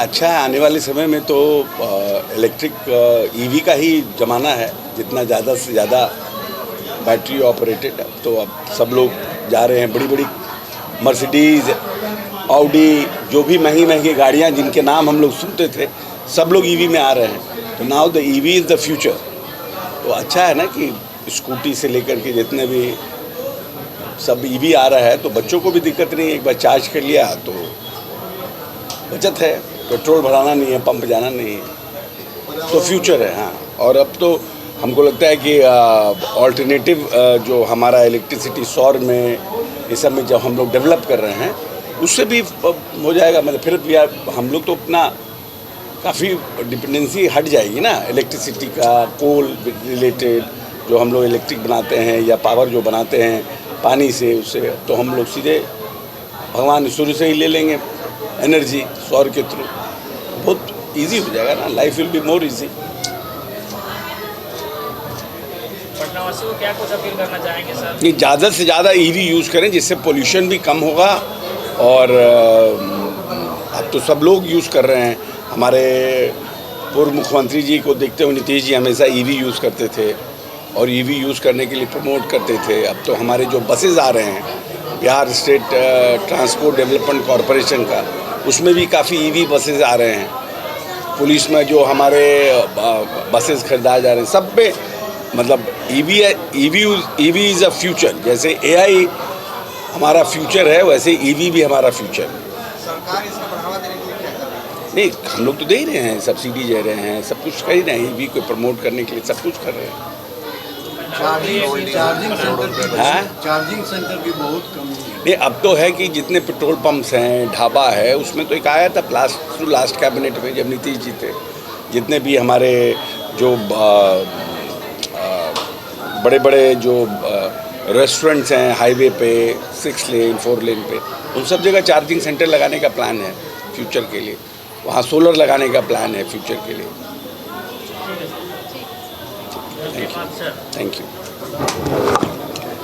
अच्छा है। आने वाले समय में तो इलेक्ट्रिक ईवी का ही ज़माना है। जितना ज़्यादा से ज़्यादा बैटरी ऑपरेटेड, तो अब सब लोग जा रहे हैं। बड़ी बड़ी मर्सिडीज़, ऑडी, जो भी महंगी महंगी गाड़ियाँ जिनके नाम हम लोग सुनते थे, सब लोग ईवी में आ रहे हैं। तो now the EV is the future. तो अच्छा है ना कि स्कूटी से लेकर के जितने भी सब ईवी आ रहा है, तो बच्चों को भी दिक्कत नहीं है। एक बार चार्ज कर लिया तो बचत है, पेट्रोल भराना नहीं है, पंप जाना नहीं है। तो फ्यूचर है। हाँ, और अब तो हमको लगता है कि ऑल्टरनेटिव जो हमारा इलेक्ट्रिसिटी सौर में, ये सब में जब हम लोग डेवलप कर रहे हैं, उससे भी हो जाएगा। मतलब फिर भी हम लोग तो अपना काफ़ी डिपेंडेंसी हट जाएगी ना इलेक्ट्रिसिटी का। कोल रिलेटेड जो हम लोग इलेक्ट्रिक बनाते हैं या पावर जो बनाते हैं पानी से, उससे तो हम लोग सीधे भगवान सूर्य से ही ले लेंगे एनर्जी सौर के थ्रू। बहुत इजी हो जाएगा ना, life will be more easy. पटनावासी को क्या कुछ अपील करना चाहेंगे सर? नहीं, ज़्यादा से ज़्यादा ईवी यूज़ करें, जिससे पोल्यूशन भी कम होगा। और अब तो सब लोग यूज़ कर रहे हैं। हमारे पूर्व मुख्यमंत्री जी को देखते हुए नीतीश जी हमेशा ईवी यूज़ करते थे और ईवी यूज़ करने के लिए प्रमोट करते थे। अब तो हमारे जो बसेज आ रहे हैं Bihar state transport development corporation का, उसमें भी काफ़ी ईवी बसेज आ रहे हैं। पुलिस में जो हमारे बसेज खरीदाए जा रहे हैं, सब पे मतलब ईवी है। EV is a future. जैसे एआई हमारा फ्यूचर है, वैसे ईवी भी हमारा फ्यूचर है। सरकार इसको बढ़ावा देने के लिए क्या कर रही है? नहीं, हम लोग तो दे ही रहे हैं, सब्सिडी दे रहे हैं, सब कुछ कर ही रहे हैं। ईवी को प्रमोट करने के लिए सब कुछ कर रहे हैं। चार्जिंग सेंटर की बहुत कमी है। नहीं, अब तो है कि जितने पेट्रोल पंप्स हैं, ढाबा है, उसमें तो एक आया था लास्ट कैबिनेट में जब नीतीश जी थे, जितने भी हमारे जो बड़े बड़े जो रेस्टोरेंट्स हैं हाईवे पे, 6 लेन 4 लेन पे, उन सब जगह चार्जिंग सेंटर लगाने का प्लान है फ्यूचर के लिए। वहाँ सोलर लगाने का प्लान है फ्यूचर के लिए। Thank you.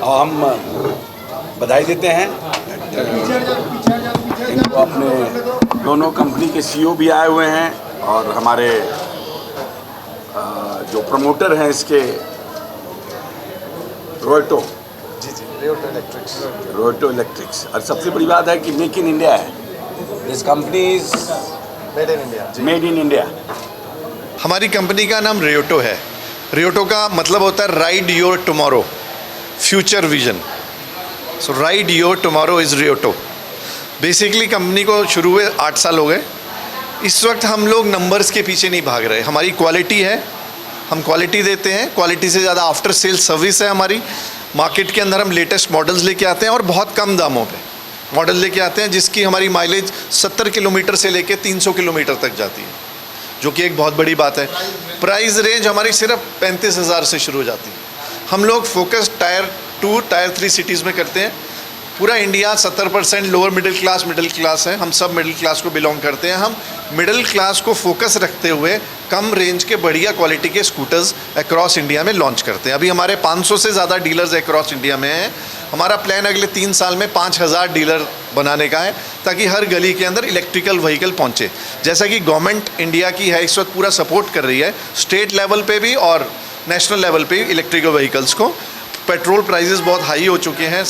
और हम बधाई देते हैं इनको। अपने दोनों कंपनी के सीईओ भी आए हुए हैं और हमारे जो प्रमोटर हैं इसके, रोयटो इलेक्ट्रिक्स। और सबसे बड़ी बात है कि मेक इन इंडिया है। This company is made in India. हमारी कंपनी का नाम रियोटो है। रियोटो का मतलब होता है ride your tomorrow, future vision. So ride your tomorrow is Riyoto. Basically company को शुरू हुए 8 साल हो गए। इस वक्त हम लोग नंबर्स के पीछे नहीं भाग रहे। हमारी क्वालिटी है, हम क्वालिटी देते हैं। क्वालिटी से ज़्यादा आफ्टर सेल सर्विस है हमारी। मार्केट के अंदर हम लेटेस्ट मॉडल्स लेके आते हैं और बहुत कम दामों पे मॉडल लेके आते हैं, जिसकी हमारी माइलेज 70 किलोमीटर से लेके 300 किलोमीटर तक जाती है, जो कि एक बहुत बड़ी बात है। प्राइस रेंज हमारी सिर्फ 35,000 से शुरू हो जाती है। हम लोग फोकस टायर 2, टायर 3 सिटीज़ में करते हैं। पूरा इंडिया 70% लोअर मिडिल क्लास है। हम सब मिडिल क्लास को बिलोंग करते हैं। हम मिडिल क्लास को फोकस रखते हुए कम रेंज के बढ़िया क्वालिटी के स्कूटर्स अक्रॉस इंडिया में लॉन्च करते हैं। अभी हमारे 500 से ज़्यादा डीलर्स अक्रॉस इंडिया में हैं। हमारा प्लान अगले 3 साल में 5,000 डीलर बनाने का है, ताकि हर गली के अंदर इलेक्ट्रिकल व्हीकल पहुंचे। जैसा कि गवर्नमेंट इंडिया की है, इस वक्त पूरा सपोर्ट कर रही है स्टेट लेवल पे भी और नेशनल लेवल पे इलेक्ट्रिकल व्हीकल्स को। पेट्रोल प्राइसेस बहुत हाई हो चुके हैं,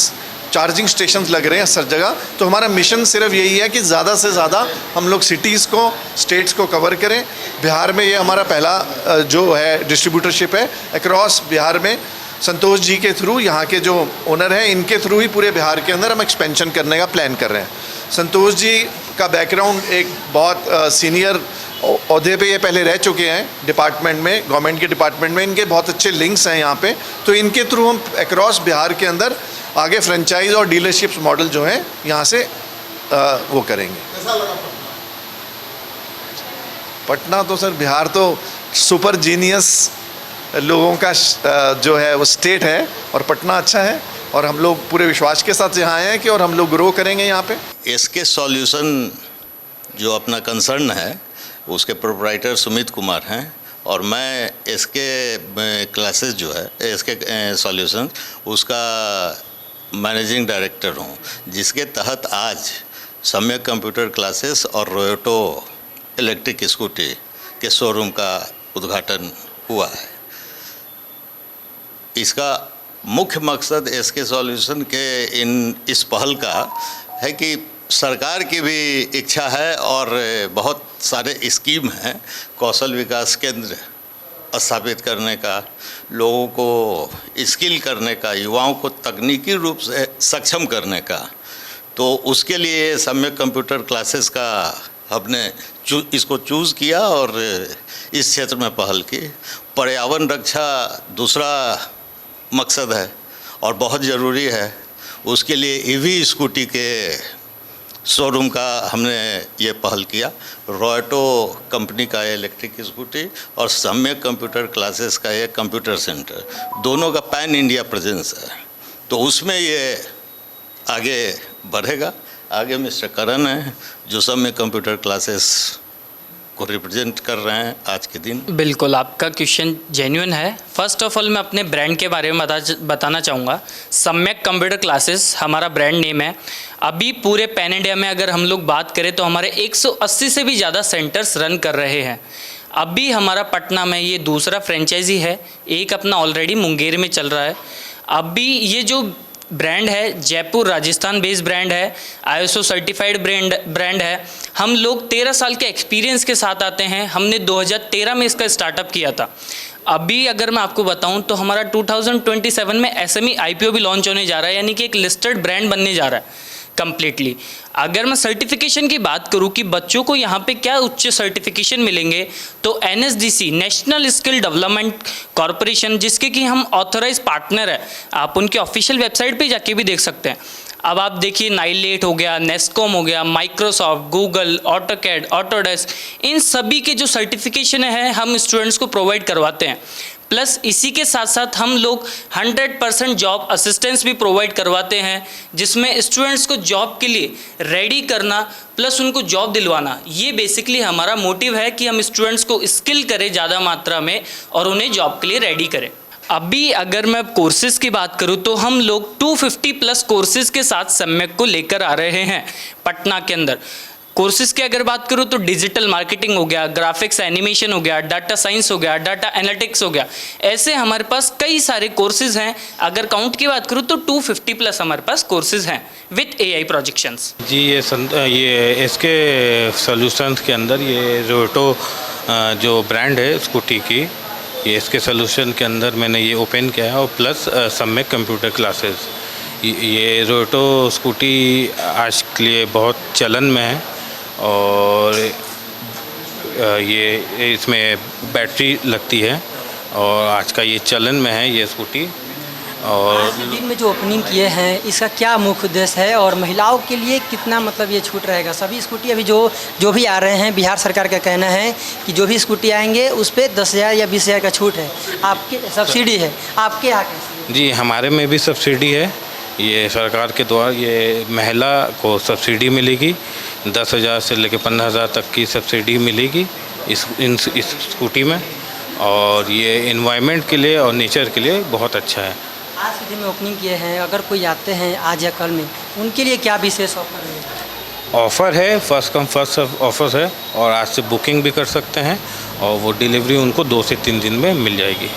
चार्जिंग स्टेशंस लग रहे हैं हर जगह। तो हमारा मिशन सिर्फ यही है कि ज़्यादा से ज़्यादा हम लोग सिटीज़ को, स्टेट्स को कवर करें। बिहार में ये हमारा पहला जो है डिस्ट्रीब्यूटरशिप है अक्रॉस बिहार में। संतोष जी के थ्रू, यहाँ के जो ओनर हैं, इनके थ्रू ही पूरे बिहार के अंदर हम एक्सपेंशन करने का प्लान कर रहे हैं। संतोष जी का बैकग्राउंड एक बहुत सीनियर ओहदे पे ये पहले रह चुके हैं डिपार्टमेंट में, गवर्नमेंट के डिपार्टमेंट में। इनके बहुत अच्छे लिंक्स हैं यहाँ पे, तो इनके थ्रू हम अक्रॉस बिहार के अंदर आगे फ्रेंचाइज और डीलरशिप्स मॉडल जो हैं यहाँ से वो करेंगे। पटना तो सर, बिहार तो सुपर जीनियस लोगों का जो है वो स्टेट है, और पटना अच्छा है। और हम लोग पूरे विश्वास के साथ यहाँ आए हैं कि और हम लोग ग्रो करेंगे यहाँ पे। एसके सॉल्यूशन जो अपना कंसर्न है, उसके प्रोप्राइटर सुमित कुमार हैं, और मैं एसके क्लासेस जो है, एसके सॉल्यूशन, उसका मैनेजिंग डायरेक्टर हूँ, जिसके तहत आज सम्यक कंप्यूटर क्लासेस और रोयोटो इलेक्ट्रिक स्कूटी के शोरूम का उद्घाटन हुआ है। इसका मुख्य मकसद एसके सॉल्यूशन के इस पहल का है कि सरकार की भी इच्छा है और बहुत सारे स्कीम हैं कौशल विकास केंद्र स्थापित करने का, लोगों को स्किल करने का, युवाओं को तकनीकी रूप से सक्षम करने का। तो उसके लिए सम्यक कंप्यूटर क्लासेस का हमने इसको चूज़ किया और इस क्षेत्र में पहल की। पर्यावरण रक्षा दूसरा मकसद है और बहुत ज़रूरी है। उसके लिए ईवी स्कूटी के शोरूम का हमने ये पहल किया। रॉयटो कंपनी का इलेक्ट्रिक स्कूटी और सम्यक कंप्यूटर क्लासेस का ये कंप्यूटर सेंटर, दोनों का पैन इंडिया प्रेजेंस है। तो उसमें ये आगे बढ़ेगा। आगे मिस्टर करण है जो सम्यक कंप्यूटर क्लासेस को रिप्रेजेंट कर रहे हैं आज के दिन। बिल्कुल, आपका क्वेश्चन जेन्युइन है। फर्स्ट ऑफ ऑल मैं अपने ब्रांड के बारे में बताना चाहूँगा। सम्यक कंप्यूटर क्लासेस हमारा ब्रांड नेम है। अभी पूरे पैन इंडिया में अगर हम लोग बात करें तो हमारे 180 से भी ज़्यादा सेंटर्स रन कर रहे हैं। अभी हमारा पटना में ये दूसरा फ्रेंचाइजी है, एक अपना ऑलरेडी मुंगेर में चल रहा है। अभी ये जो ब्रांड है जयपुर राजस्थान बेस्ड ब्रांड है, ISO सर्टिफाइड ब्रांड है। हम लोग 13 साल के एक्सपीरियंस के साथ आते हैं। हमने 2013 में इसका स्टार्टअप किया था। अभी अगर मैं आपको बताऊं तो हमारा 2027 में SME IPO भी लॉन्च होने जा रहा है, यानी कि एक लिस्टेड ब्रांड बनने जा रहा है कंप्लीटली। अगर मैं सर्टिफिकेशन की बात करूं कि बच्चों को यहाँ पे क्या उच्च सर्टिफिकेशन मिलेंगे, तो NSDC national skill development corporation, जिसके कि हम ऑथराइज पार्टनर है, आप उनकी ऑफिशियल वेबसाइट पे जाके भी देख सकते हैं। अब आप देखिए नाइलेट हो गया, नेस्कॉम हो गया, माइक्रोसॉफ्ट, गूगल, ऑटोकैड, ऑटोडेस्क, इन सभी के जो सर्टिफिकेशन है हम स्टूडेंट्स को प्रोवाइड करवाते हैं। प्लस इसी के साथ साथ हम लोग 100% जॉब असिस्टेंस भी प्रोवाइड करवाते हैं, जिसमें स्टूडेंट्स को जॉब के लिए रेडी करना प्लस उनको जॉब दिलवाना, ये बेसिकली हमारा मोटिव है कि हम स्टूडेंट्स को स्किल करें ज़्यादा मात्रा में और उन्हें जॉब के लिए रेडी करें। अभी अगर मैं कोर्सेज़ की बात करूं तो हम लोग 250 प्लस कोर्सेज़ के साथ सम्यक को लेकर आ रहे हैं पटना के अंदर। कोर्सेज़ की अगर बात करूँ तो डिजिटल मार्केटिंग हो गया, ग्राफिक्स एनिमेशन हो गया, डाटा साइंस हो गया, डाटा एनालिटिक्स हो गया, ऐसे हमारे पास कई सारे कोर्सेज़ हैं। अगर काउंट की बात करूँ तो 250 प्लस हमारे पास कोर्सेज़ हैं विथ AI प्रोजेक्शंस। जी ये इसके सॉल्यूशंस के अंदर ये रोटो जो ब्रांड है स्कूटी की, ये इसके सॉल्यूशन के अंदर मैंने ये ओपन किया है और प्लस सम्यक कंप्यूटर क्लासेस। ये रोटो स्कूटी आज के लिए बहुत चलन में है और ये इसमें बैटरी लगती है और आज का ये चलन में है ये स्कूटी। और आज के दिन में जो ओपनिंग किए हैं इसका क्या मुख्य उद्देश्य है और महिलाओं के लिए कितना मतलब ये छूट रहेगा? सभी स्कूटी अभी जो भी आ रहे हैं, बिहार सरकार का कहना है कि जो भी स्कूटी आएंगे उस पर 10,000 या 20,000 का छूट है, आपके सब्सिडी है, आपके यहाँ कैसे? जी हमारे में भी सब्सिडी है। ये सरकार के द्वारा ये महिला को सब्सिडी मिलेगी, 10,000 से लेकर 15,000 तक की सब्सिडी मिलेगी इस स्कूटी में। और ये एनवायरनमेंट के लिए और नेचर के लिए बहुत अच्छा है। आज के दिन में ओपनिंग किए हैं, अगर कोई आते हैं आज या कल में, उनके लिए क्या विशेष ऑफर है? ऑफ़र है, फर्स्ट कम फर्स्ट ऑफर है और आज से बुकिंग भी कर सकते हैं और वो डिलीवरी उनको 2 से 3 दिन में मिल जाएगी।